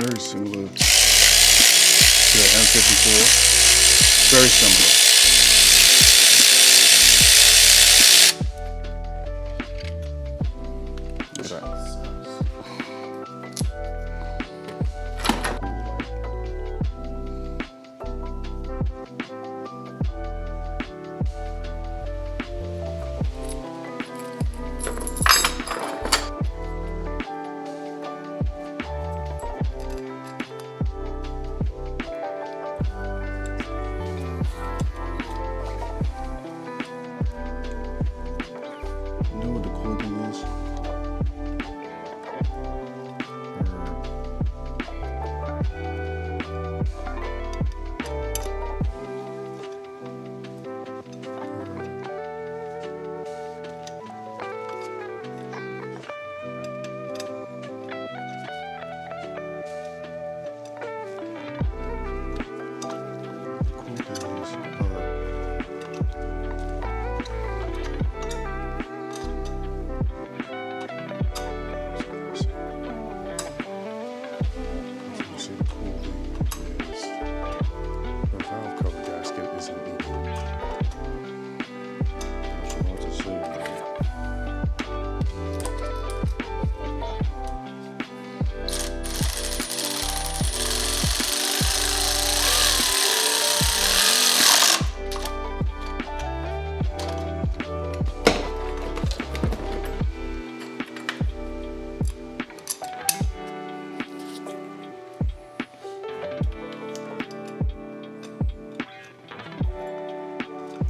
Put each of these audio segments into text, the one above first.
very similar to the M54. Very similar. Look at that. You know what the cool thing is?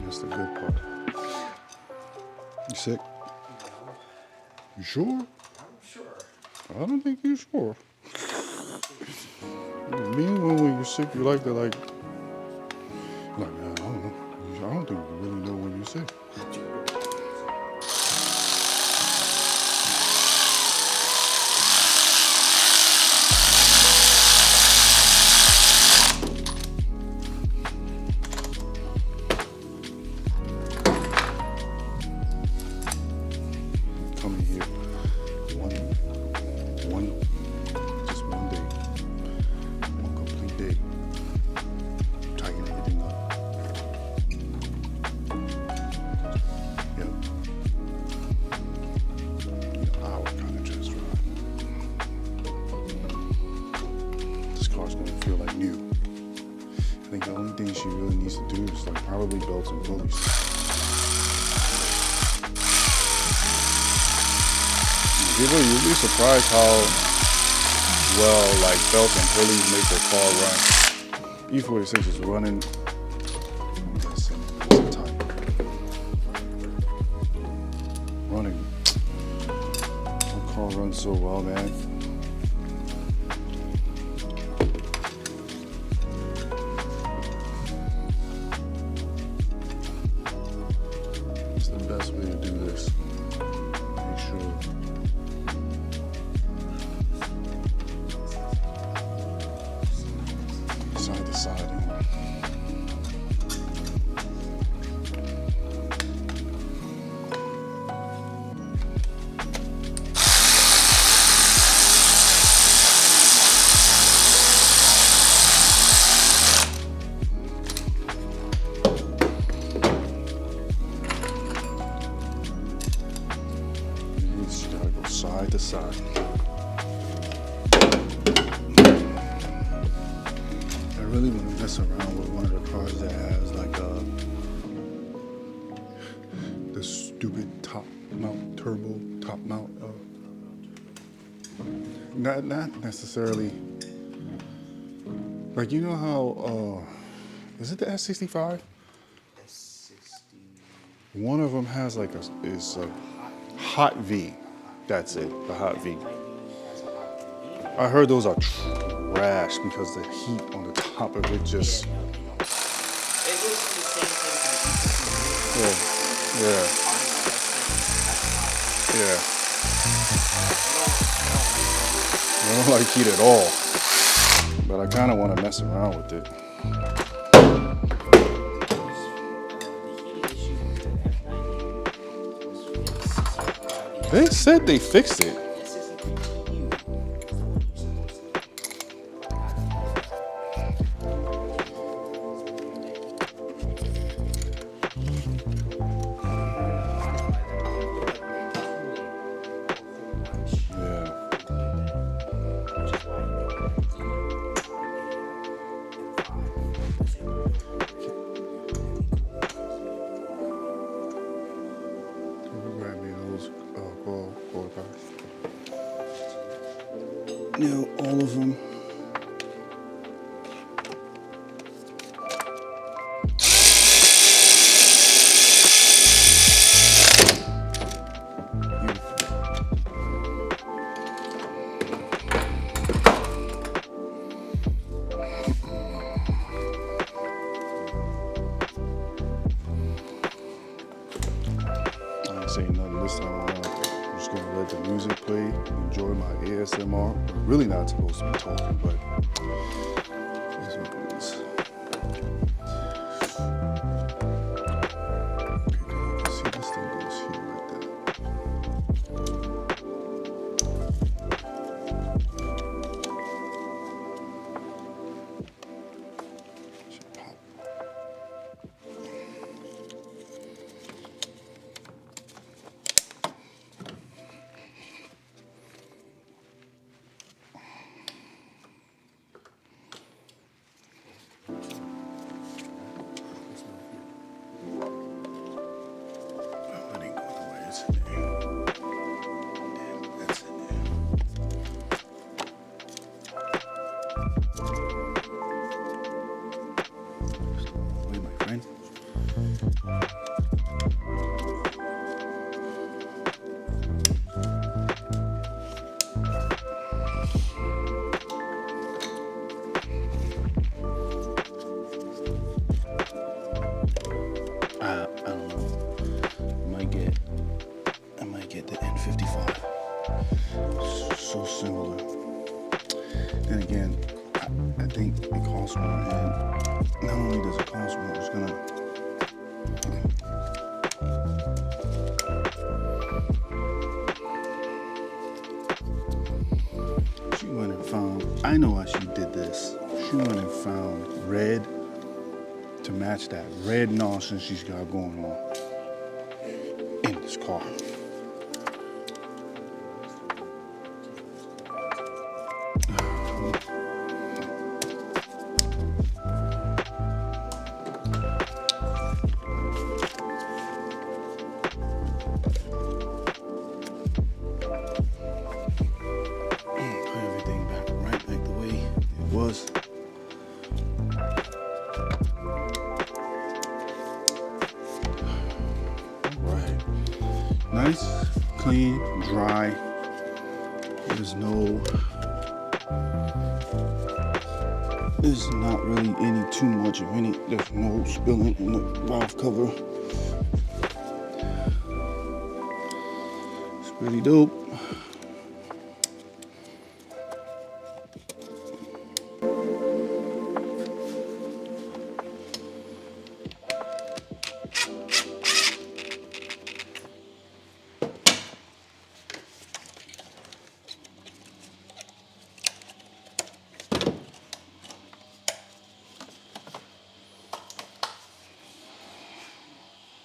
That's the good part. You sick? You sure? I'm sure. I don't think you're sure. Me, when you're sick, you like to like, I don't know. I don't think you really know when you're sick. Coming here, just one day, one complete day, tighten everything up. Yep. Hour kind of test drive. This car's gonna feel like new. I think the only thing she really needs to do is like probably belts and pulleys. You'll be surprised how well like belts and pulleys make the car run. E46 is running. Running. The car runs so well, man. It's the best way to do this. Make sure. Side to side. You just gotta go side to side. I really want to mess around with one of the cars that has like the stupid top mount turbo top mount. Not necessarily. Like you know how is it the S65? S60. One of them has like a hot V. That's it, the hot V. I heard those are trash because the heat on the top of it just. It was the same thing. Yeah. I don't like heat at all, but I kind of want to mess around with it. They said they fixed it. nail all of them. I ain't saying nothing this time around. I'm just gonna let the music play, enjoy my ASMR. I'm really not supposed to be talking, but that's what it is. Okay, see this thing goes here like that. Should pop. That ain't going away. It's in there. Damn, that's in there. Wait, my friend. I don't know. I might get the N55. So similar. Then again, I think it costs more, and not only does it cost more, it's gonna. She went and found. I know why she did this. She went and found red to match that red nonsense she's got going on in this car. Put everything right back the way it was. Nice, clean, dry. There's not really too much of any. There's no spilling in the valve cover. It's pretty dope.